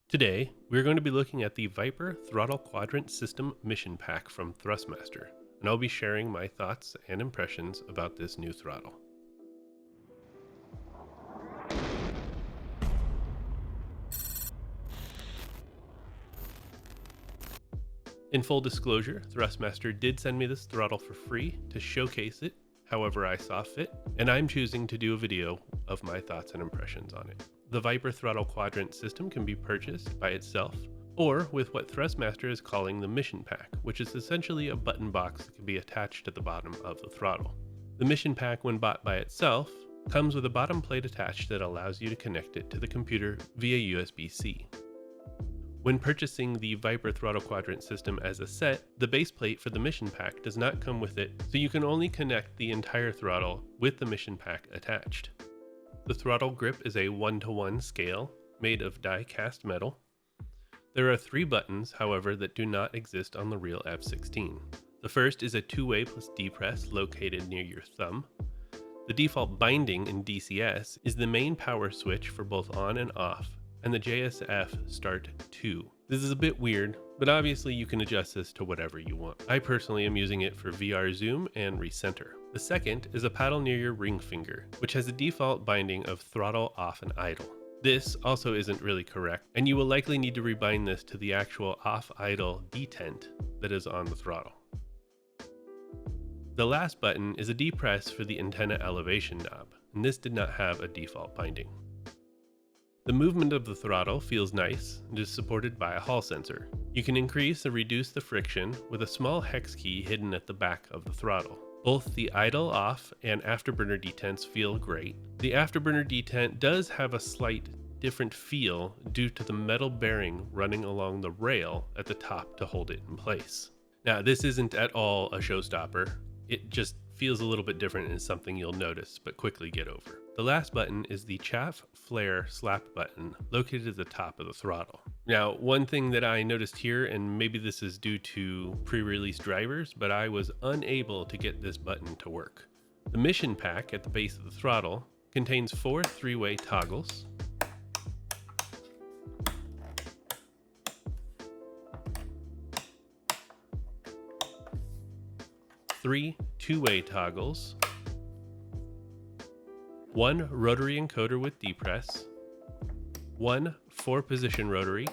Today, we're going to be looking at the Viper Throttle Quadrant System Mission Pack from Thrustmaster, and I'll be sharing my thoughts and impressions about this new throttle. In full disclosure, Thrustmaster did send me this throttle for free to showcase it however I saw fit, and I'm choosing to do a video of my thoughts and impressions on it. The Viper Throttle Quadrant system can be purchased by itself, or with what Thrustmaster is calling the Mission Pack, which is essentially a button box that can be attached to the bottom of the throttle. The Mission Pack, when bought by itself, comes with a bottom plate attached that allows you to connect it to the computer via USB-C. When purchasing the Viper Throttle Quadrant system as a set, the base plate for the Mission Pack does not come with it, so you can only connect the entire throttle with the Mission Pack attached. The throttle grip is a 1:1 scale made of die-cast metal. There are 3 buttons, however, that do not exist on the real F16. The first is a 2-way plus D-press located near your thumb. The default binding in DCS is the main power switch for both on and off, and the JSF Start 2. This is a bit weird, but obviously you can adjust this to whatever you want. I personally am using it for VR zoom and recenter. The second is a paddle near your ring finger, which has a default binding of throttle off and idle. This also isn't really correct, and you will likely need to rebind this to the actual off-idle detent that is on the throttle. The last button is a D-press for the antenna elevation knob, and this did not have a default binding. The movement of the throttle feels nice and is supported by a Hall sensor. You can increase or reduce the friction with a small hex key hidden at the back of the throttle. Both the idle off and afterburner detents feel great. The afterburner detent does have a slight different feel due to the metal bearing running along the rail at the top to hold it in place. Now, this isn't at all a showstopper. It just feels a little bit different and is something you'll notice but quickly get over. The last button is the chaff flare slap button located at the top of the throttle. Now, one thing that I noticed here, and maybe this is due to pre-release drivers, but I was unable to get this button to work. The Mission Pack at the base of the throttle contains 4 3-way toggles, three 2-way toggles, 1 rotary encoder with D-press, 1 4-position rotary,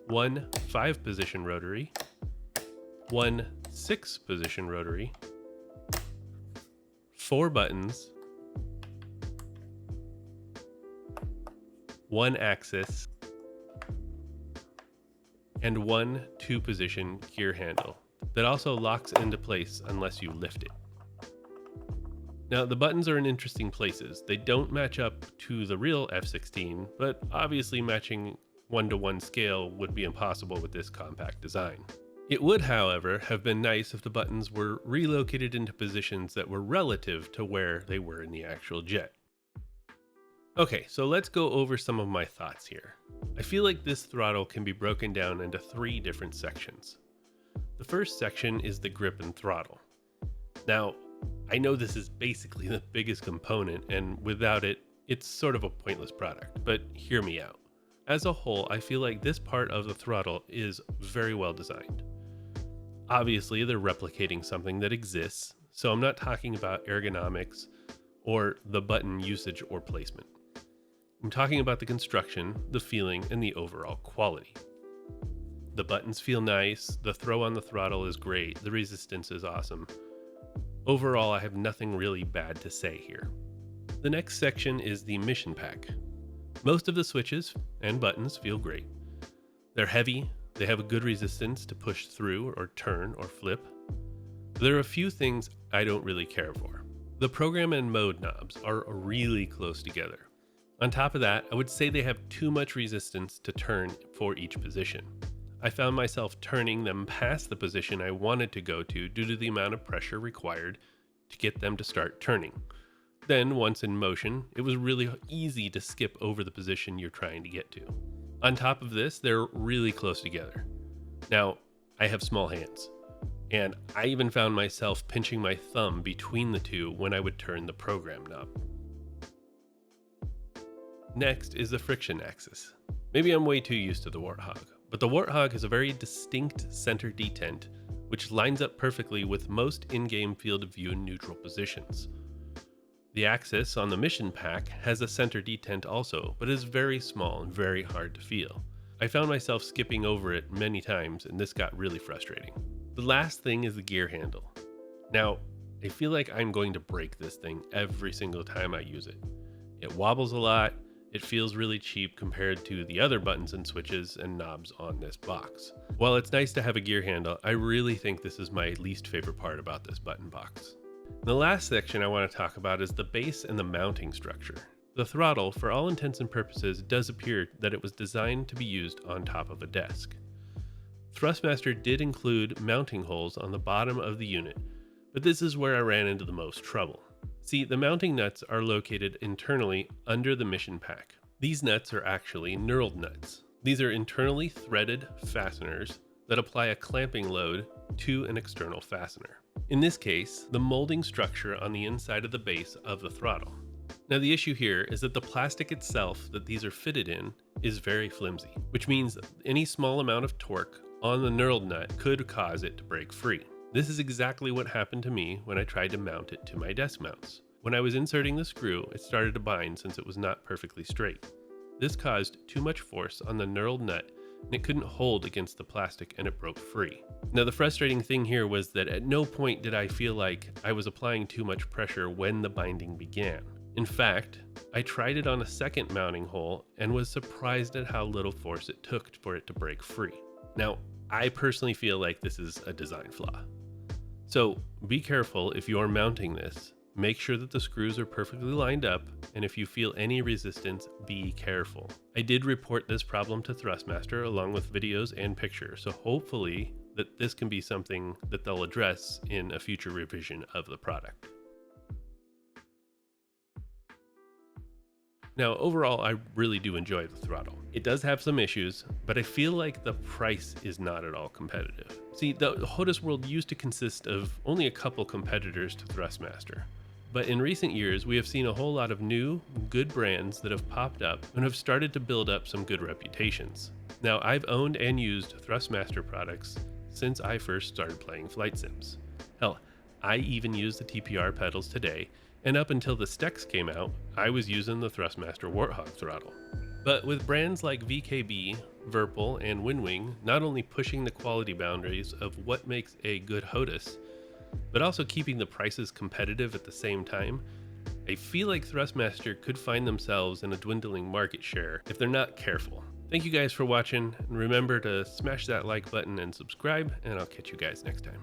1 5-position rotary, 1 6-position rotary, 4 buttons, 1 axis, and 1 2-position gear handle that also locks into place unless you lift it. Now, the buttons are in interesting places. They don't match up to the real F16, but obviously matching 1:1 scale would be impossible with this compact design. It would, however, have been nice if the buttons were relocated into positions that were relative to where they were in the actual jet. Okay, so let's go over some of my thoughts here. I feel like this throttle can be broken down into 3 different sections. The first section is the grip and throttle. Now, I know this is basically the biggest component, and without it, it's sort of a pointless product, but hear me out. As a whole, I feel like this part of the throttle is very well designed. Obviously, they're replicating something that exists, so I'm not talking about ergonomics or the button usage or placement. I'm talking about the construction, the feeling, and the overall quality. The buttons feel nice, the throw on the throttle is great, the resistance is awesome. Overall, I have nothing really bad to say here. The next section is the Mission Pack. Most of the switches and buttons feel great. They're heavy, they have a good resistance to push through or turn or flip. There are a few things I don't really care for. The program and mode knobs are really close together. On top of that, I would say they have too much resistance to turn for each position. I found myself turning them past the position I wanted to go to due to the amount of pressure required to get them to start turning. Then, once in motion, it was really easy to skip over the position you're trying to get to. On top of this, they're really close together. Now, I have small hands, and I even found myself pinching my thumb between the two when I would turn the program knob. Next is the friction axis. Maybe I'm way too used to the Warthog, but the Warthog has a very distinct center detent, which lines up perfectly with most in-game field of view neutral positions. The axis on the mission pack has a center detent also, but is very small and very hard to feel. I found myself skipping over it many times, and this got really frustrating. The last thing is the gear handle. Now, I feel like I'm going to break this thing every single time I use it. It wobbles a lot, it feels really cheap compared to the other buttons and switches and knobs on this box. While it's nice to have a gear handle, I really think this is my least favorite part about this button box. The last section I want to talk about is the base and the mounting structure. The throttle, for all intents and purposes, does appear that it was designed to be used on top of a desk. Thrustmaster did include mounting holes on the bottom of the unit, but this is where I ran into the most trouble. See, the mounting nuts are located internally under the mission pack. These nuts are actually knurled nuts. These are internally threaded fasteners that apply a clamping load to an external fastener. In this case, the molding structure on the inside of the base of the throttle. Now the issue here is that the plastic itself that these are fitted in is very flimsy, which means that any small amount of torque on the knurled nut could cause it to break free. This is exactly what happened to me when I tried to mount it to my desk mounts. When I was inserting the screw, it started to bind since it was not perfectly straight. This caused too much force on the knurled nut and it couldn't hold against the plastic and it broke free. Now the frustrating thing here was that at no point did I feel like I was applying too much pressure when the binding began. In fact, I tried it on a second mounting hole and was surprised at how little force it took for it to break free. Now, I personally feel like this is a design flaw. So be careful if you are mounting this. Make sure that the screws are perfectly lined up, and if you feel any resistance, be careful. I did report this problem to Thrustmaster along with videos and pictures, so hopefully that this can be something that they'll address in a future revision of the product. Now, overall, I really do enjoy the throttle. It does have some issues, but I feel like the price is not at all competitive. See, the HOTAS world used to consist of only a couple competitors to Thrustmaster. But in recent years, we have seen a whole lot of new, good brands that have popped up and have started to build up some good reputations. Now, I've owned and used Thrustmaster products since I first started playing flight sims. Hell, I even use the TPR pedals today, and up until the Stex came out, I was using the Thrustmaster Warthog throttle. But with brands like VKB, Virpil, and Winwing not only pushing the quality boundaries of what makes a good HOTAS, but also keeping the prices competitive at the same time, I feel like Thrustmaster could find themselves in a dwindling market share if they're not careful. Thank you guys for watching, and remember to smash that like button and subscribe, and I'll catch you guys next time.